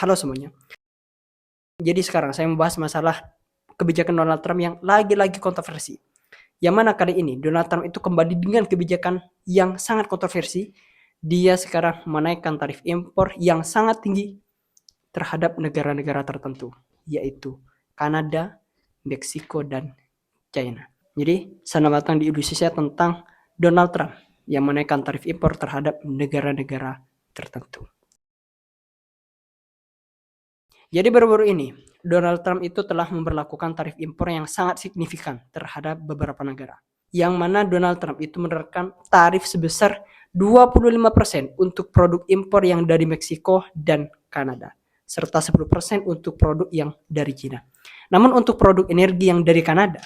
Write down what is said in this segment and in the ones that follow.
Halo semuanya. Jadi sekarang saya membahas masalah kebijakan Donald Trump yang lagi-lagi kontroversi. Yang mana kali ini Donald Trump itu kembali dengan kebijakan yang sangat kontroversi. Dia sekarang menaikkan tarif impor yang sangat tinggi terhadap negara-negara tertentu, yaitu Kanada, Meksiko, dan China. Jadi selamat datang di edisi saya tentang Donald Trump yang menaikkan tarif impor terhadap negara-negara tertentu. Jadi baru-baru ini Donald Trump itu telah memberlakukan tarif impor yang sangat signifikan terhadap beberapa negara. Yang mana Donald Trump itu menerapkan tarif sebesar 25% untuk produk impor yang dari Meksiko dan Kanada, serta 10% untuk produk yang dari China. Namun untuk produk energi yang dari Kanada,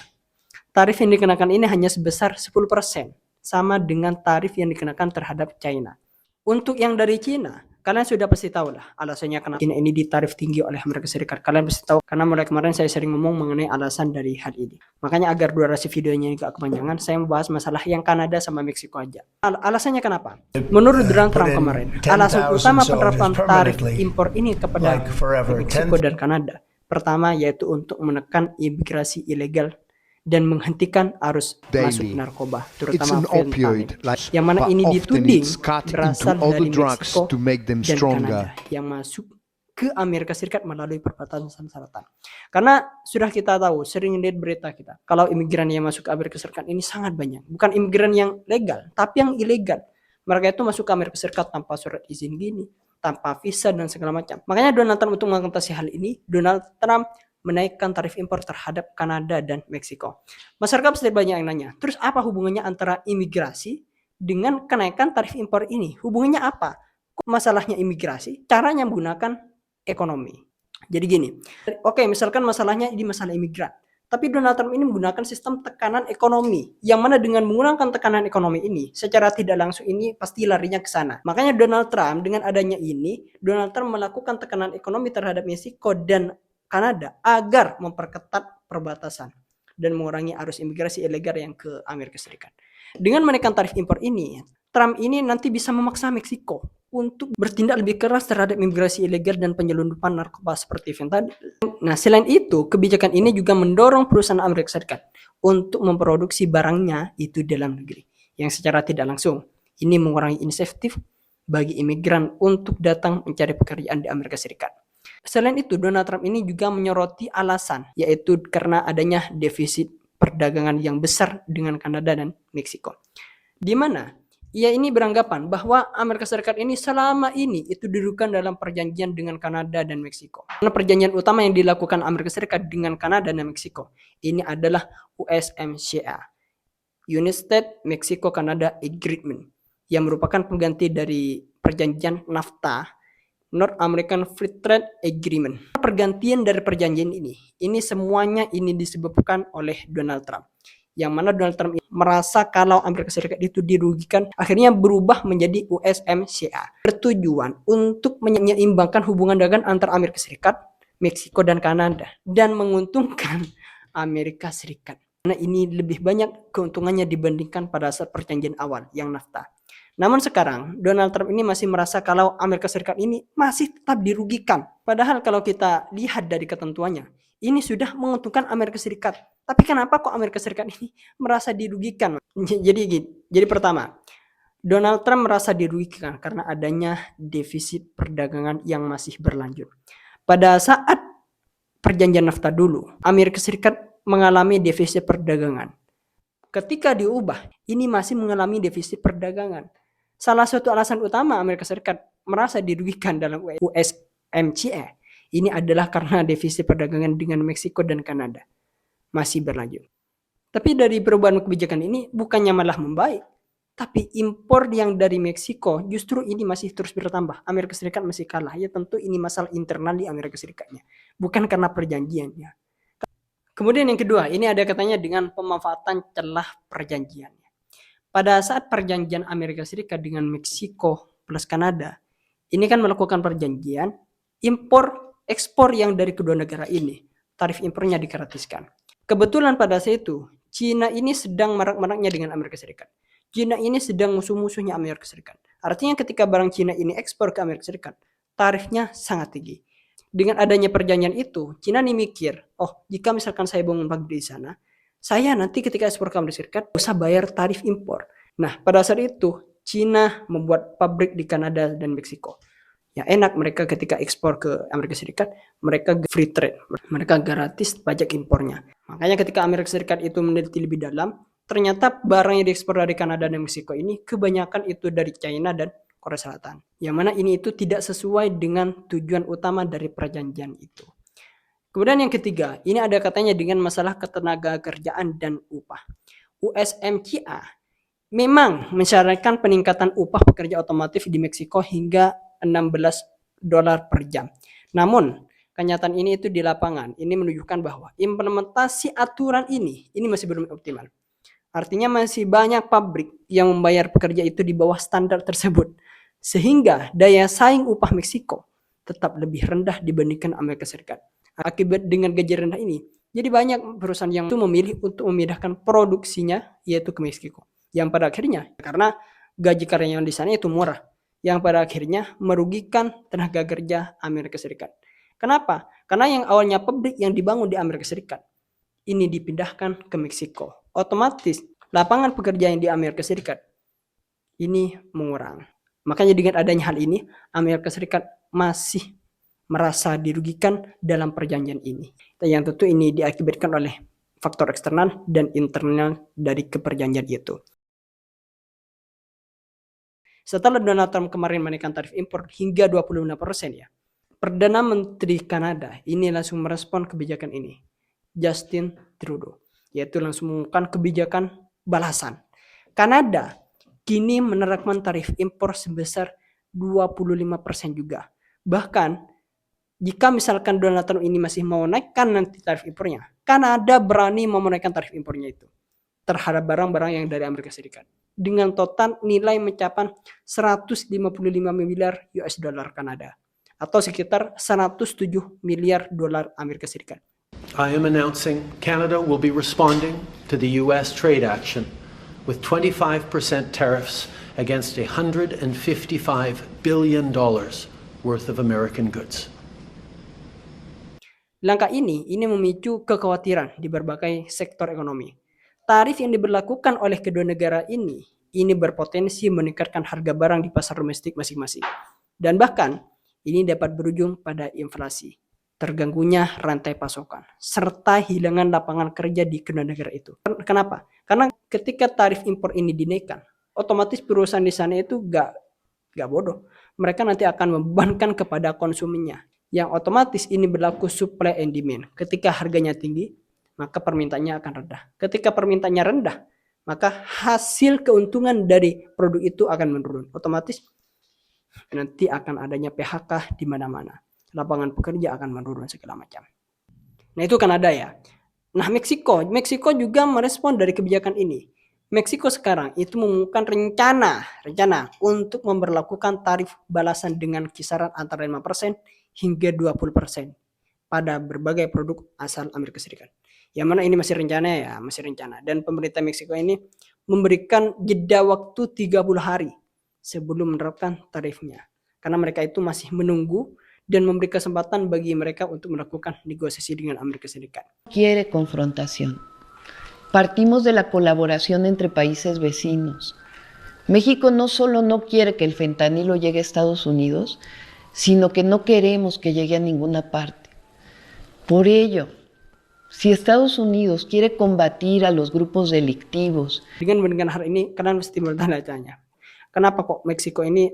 tarif yang dikenakan ini hanya sebesar 10%, sama dengan tarif yang dikenakan terhadap China. Untuk yang dari China, kalian sudah pasti tahu lah alasannya kenapa China ini ditarif tinggi oleh Amerika Serikat. Kalian pasti tahu karena mulai kemarin saya sering ngomong mengenai alasan dari hal ini. Makanya agar durasi videonya gak kepanjangan, saya membahas masalah yang Kanada sama Meksiko aja. Alasannya kenapa? Menurut Donald Trump kemarin, alasan utama penerapan tarif impor ini kepada Meksiko dan Kanada, pertama yaitu untuk menekan imigrasi ilegal dan menghentikan arus masuk narkoba, terutama fentanyl, yang mana ini dituding berasal dari Meksiko dan Kanada yang masuk ke Amerika Serikat melalui perbatasan selatan. Karena sudah kita tahu, sering lihat berita kita, kalau imigran yang masuk ke Amerika Serikat ini sangat banyak. Bukan imigran yang legal, tapi yang ilegal. Mereka itu masuk ke Amerika Serikat tanpa surat izin gini, tanpa visa dan segala macam. Makanya Donald Trump untuk mengatasi hal ini, Donald Trump menaikkan tarif impor terhadap Kanada dan Meksiko. Masyarakat pasti banyak yang nanya, terus apa hubungannya antara imigrasi dengan kenaikan tarif impor ini? Hubungannya apa? Kok masalahnya imigrasi? Caranya menggunakan ekonomi. Jadi gini, oke, misalkan masalahnya di masalah imigran, tapi Donald Trump ini menggunakan sistem tekanan ekonomi, yang mana dengan menggunakan tekanan ekonomi ini, secara tidak langsung ini pasti larinya ke sana. Makanya Donald Trump dengan adanya ini, Donald Trump melakukan tekanan ekonomi terhadap Meksiko dan Kanada agar memperketat perbatasan dan mengurangi arus imigrasi ilegal yang ke Amerika Serikat. Dengan menaikkan tarif impor ini, Trump ini nanti bisa memaksa Meksiko untuk bertindak lebih keras terhadap imigrasi ilegal dan penyelundupan narkoba seperti fentanyl. Nah, selain itu, kebijakan ini juga mendorong perusahaan Amerika Serikat untuk memproduksi barangnya itu dalam negeri, yang secara tidak langsung ini mengurangi insentif bagi imigran untuk datang mencari pekerjaan di Amerika Serikat. Selain itu, Donald Trump ini juga menyoroti alasan, yaitu karena adanya defisit perdagangan yang besar dengan Kanada dan Meksiko. Di mana ia ini beranggapan bahwa Amerika Serikat ini selama ini itu didudukan dalam perjanjian dengan Kanada dan Meksiko. Karena perjanjian utama yang dilakukan Amerika Serikat dengan Kanada dan Meksiko ini adalah USMCA, United States Mexico-Canada Agreement, yang merupakan pengganti dari perjanjian NAFTA, North American Free Trade Agreement. Pergantian dari perjanjian ini semuanya ini disebabkan oleh Donald Trump. Yang mana Donald Trump merasa kalau Amerika Serikat itu dirugikan, akhirnya berubah menjadi USMCA. Bertujuan untuk menyeimbangkan hubungan dagang antara Amerika Serikat, Meksiko, dan Kanada, dan menguntungkan Amerika Serikat. Karena ini lebih banyak keuntungannya dibandingkan pada saat perjanjian awal yang NAFTA. Namun sekarang Donald Trump ini masih merasa kalau Amerika Serikat ini masih tetap dirugikan. Padahal kalau kita lihat dari ketentuannya, ini sudah menguntungkan Amerika Serikat. Tapi kenapa kok Amerika Serikat ini merasa dirugikan? Jadi pertama, Donald Trump merasa dirugikan karena adanya defisit perdagangan yang masih berlanjut. Pada saat perjanjian NAFTA dulu, Amerika Serikat mengalami defisit perdagangan. Ketika diubah, ini masih mengalami defisit perdagangan. Salah satu alasan utama Amerika Serikat merasa dirugikan dalam USMCA ini adalah karena defisit perdagangan dengan Meksiko dan Kanada masih berlanjut. Tapi dari perubahan kebijakan ini bukannya malah membaik, tapi impor yang dari Meksiko justru ini masih terus bertambah. Amerika Serikat masih kalah. Ya tentu ini masalah internal di Amerika Serikatnya, bukan karena perjanjiannya. Kemudian yang kedua, ini ada katanya dengan pemanfaatan celah perjanjiannya. Pada saat perjanjian Amerika Serikat dengan Meksiko plus Kanada, ini kan melakukan perjanjian impor ekspor yang dari kedua negara ini, tarif impornya digratiskan. Kebetulan pada saat itu, Cina ini sedang marak-maraknya dengan Amerika Serikat. Cina ini sedang musuh-musuhnya Amerika Serikat. Artinya ketika barang Cina ini ekspor ke Amerika Serikat, tarifnya sangat tinggi. dengan adanya perjanjian itu, Cina nih mikir, oh jika misalkan saya bangun pabrik di sana, saya nanti ketika ekspor ke Amerika Serikat usah bayar tarif impor. Nah, pada saat itu Cina membuat pabrik di Kanada dan Meksiko. Ya enak, mereka ketika ekspor ke Amerika Serikat, mereka free trade, mereka gratis pajak impornya. Makanya ketika Amerika Serikat itu meneliti lebih dalam, ternyata barang yang diekspor dari Kanada dan Meksiko ini kebanyakan itu dari China dan Korea Selatan. Yang mana ini itu tidak sesuai dengan tujuan utama dari perjanjian itu. Kemudian yang ketiga, ini ada katanya dengan masalah ketenaga kerjaan dan upah. USMCA memang mensyaratkan peningkatan upah pekerja otomotif di Meksiko hingga $16 per jam. Namun, kenyataan ini itu di lapangan, ini menunjukkan bahwa implementasi aturan ini masih belum optimal. Artinya masih banyak pabrik yang membayar pekerja itu di bawah standar tersebut. Sehingga daya saing upah Meksiko tetap lebih rendah dibandingkan Amerika Serikat. Akibat dengan gaji rendah ini, jadi banyak perusahaan yang itu memilih untuk memindahkan produksinya yaitu ke Meksiko. Yang pada akhirnya, karena gaji karyawan di sana itu murah, yang pada akhirnya merugikan tenaga kerja Amerika Serikat. Kenapa? Karena yang awalnya pabrik yang dibangun di Amerika Serikat, ini dipindahkan ke Meksiko. Otomatis lapangan pekerjaan di Amerika Serikat ini mengurang. Makanya dengan adanya hal ini, Amerika Serikat masih merasa dirugikan dalam perjanjian ini. Yang tentu ini diakibatkan oleh faktor eksternal dan internal dari keperjanjian itu. Setelah Donald Trump kemarin menaikkan tarif impor hingga 25% ya, Perdana Menteri Kanada ini langsung merespon kebijakan ini, Justin Trudeau, yaitu langsung mengumumkan kebijakan balasan. Kanada kini menerapkan tarif impor sebesar 25% juga. Bahkan jika misalkan Donald Trump ini masih mau naikkan nanti tarif impornya, Kanada berani mau menaikkan tarif impornya itu terhadap barang-barang yang dari Amerika Serikat dengan total nilai mencapai 155 miliar US dollar Kanada atau sekitar 107 miliar dolar Amerika Serikat. I am announcing Canada will be responding to the US trade action with 25% tariffs against $155 billion worth of American goods. Langkah ini memicu kekhawatiran di berbagai sektor ekonomi. Tarif yang diberlakukan oleh kedua negara ini berpotensi meningkatkan harga barang di pasar domestik masing-masing. Dan bahkan ini dapat berujung pada inflasi, terganggunya rantai pasokan, serta hilangan lapangan kerja di kedua negara itu. Kenapa? Karena ketika tarif impor ini dinaikkan, otomatis perusahaan di sana itu gak bodoh. Mereka nanti akan membebankan kepada konsumennya. Yang otomatis ini berlaku supply and demand. Ketika harganya tinggi, maka permintaannya akan rendah. Ketika permintaannya rendah, maka hasil keuntungan dari produk itu akan menurun. Otomatis nanti akan adanya PHK di mana-mana. Lapangan pekerja akan menurun segala macam. Nah itu Kanada ya. Nah Meksiko juga merespon dari kebijakan ini. Meksiko sekarang itu mengumumkan rencana untuk memberlakukan tarif balasan dengan kisaran antara 5% hingga 20% pada berbagai produk asal Amerika Serikat. Yang mana ini masih rencana. Dan pemerintah Meksiko ini memberikan jeda waktu 30 hari sebelum menerapkan tarifnya. Karena mereka itu masih menunggu dan memberi kesempatan bagi mereka untuk melakukan negosiasi dengan Amerika Serikat. Quiere confrontación. Partimos de la colaboración entre países vecinos. México no solo no quiere que el fentanilo llegue a Estados Unidos, sino que no queremos que llegue a ninguna parte. Por ello, si Estados Unidos quiere combatir a los grupos delictivos. Dengan hal ini, kalian mesti bertanya-tanya, kenapa kok Meksiko ini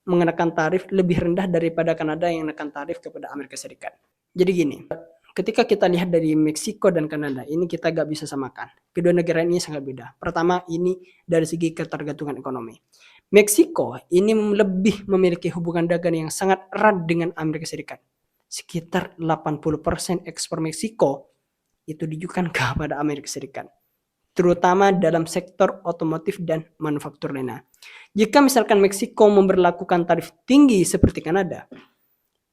mengenakan tarif lebih rendah daripada Kanada yang menekan tarif kepada Amerika Serikat? Jadi gini, ketika kita lihat dari Meksiko dan Kanada, ini kita gak bisa samakan. Kedua negara ini sangat beda. Pertama, ini dari segi ketergantungan ekonomi. Meksiko ini lebih memiliki hubungan dagang yang sangat erat dengan Amerika Serikat. Sekitar 80% ekspor Meksiko itu ditujukan kepada Amerika Serikat. Terutama dalam sektor otomotif dan manufaktur lainnya. Jika misalkan Meksiko memberlakukan tarif tinggi seperti Kanada,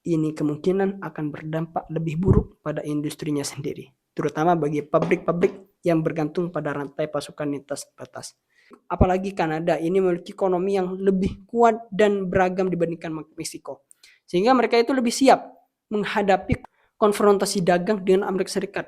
ini kemungkinan akan berdampak lebih buruk pada industrinya sendiri, terutama bagi pabrik-pabrik yang bergantung pada rantai pasokan lintas batas. Apalagi Kanada ini memiliki ekonomi yang lebih kuat dan beragam dibandingkan Meksiko, sehingga mereka itu lebih siap menghadapi konfrontasi dagang dengan Amerika Serikat.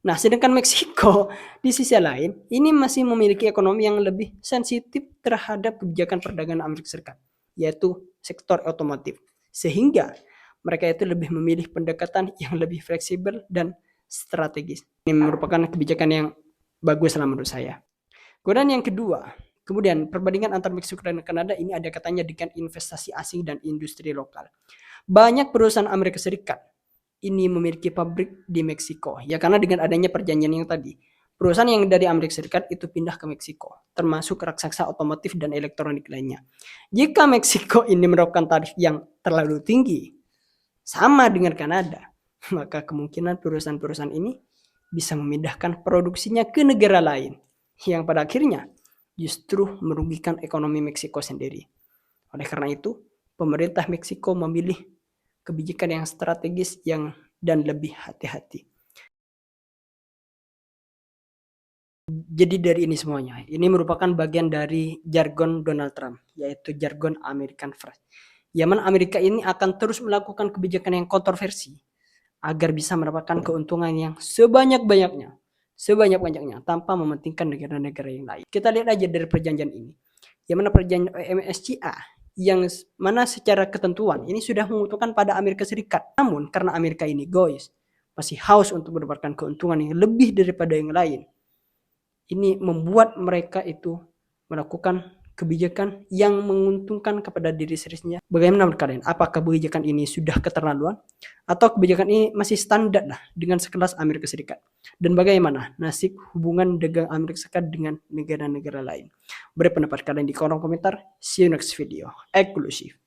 Nah, sedangkan Meksiko di sisi lain ini masih memiliki ekonomi yang lebih sensitif terhadap kebijakan perdagangan Amerika Serikat, yaitu sektor otomotif. Sehingga mereka itu lebih memilih pendekatan yang lebih fleksibel dan strategis. Ini merupakan kebijakan yang bagus lah menurut saya. Kemudian yang kedua, kemudian perbandingan antara Meksiko dan Kanada ini ada katanya dengan investasi asing dan industri lokal. Banyak perusahaan Amerika Serikat ini memiliki pabrik di Meksiko. Ya karena dengan adanya perjanjian yang tadi, perusahaan yang dari Amerika Serikat itu pindah ke Meksiko, termasuk raksasa otomotif dan elektronik lainnya. Jika Meksiko ini menerapkan tarif yang terlalu tinggi, sama dengan Kanada, maka kemungkinan perusahaan-perusahaan ini bisa memindahkan produksinya ke negara lain, yang pada akhirnya justru merugikan ekonomi Meksiko sendiri. Oleh karena itu, pemerintah Meksiko memilih kebijakan yang strategis dan lebih hati-hati. Jadi dari ini semuanya, ini merupakan bagian dari jargon Donald Trump, yaitu jargon American First. Yang Amerika ini akan terus melakukan kebijakan yang kontroversi agar bisa mendapatkan keuntungan yang sebanyak-banyaknya tanpa mementingkan negara-negara yang lain. Kita lihat aja dari perjanjian ini. Yang mana perjanjian MSCA yang mana secara ketentuan ini sudah menguntungkan pada Amerika Serikat. Namun karena Amerika ini masih haus untuk mendapatkan keuntungan yang lebih daripada yang lain. Ini membuat mereka itu melakukan kebijakan yang menguntungkan kepada diri sendiri. Bagaimana menurut kalian? Apakah kebijakan ini sudah keterlaluan? Atau kebijakan ini masih standar lah dengan sekelas Amerika Serikat? Dan bagaimana nasib hubungan dagang Amerika Serikat dengan negara-negara lain? Beri pendapat kalian di kolom komentar. See you next video. Eksklusif.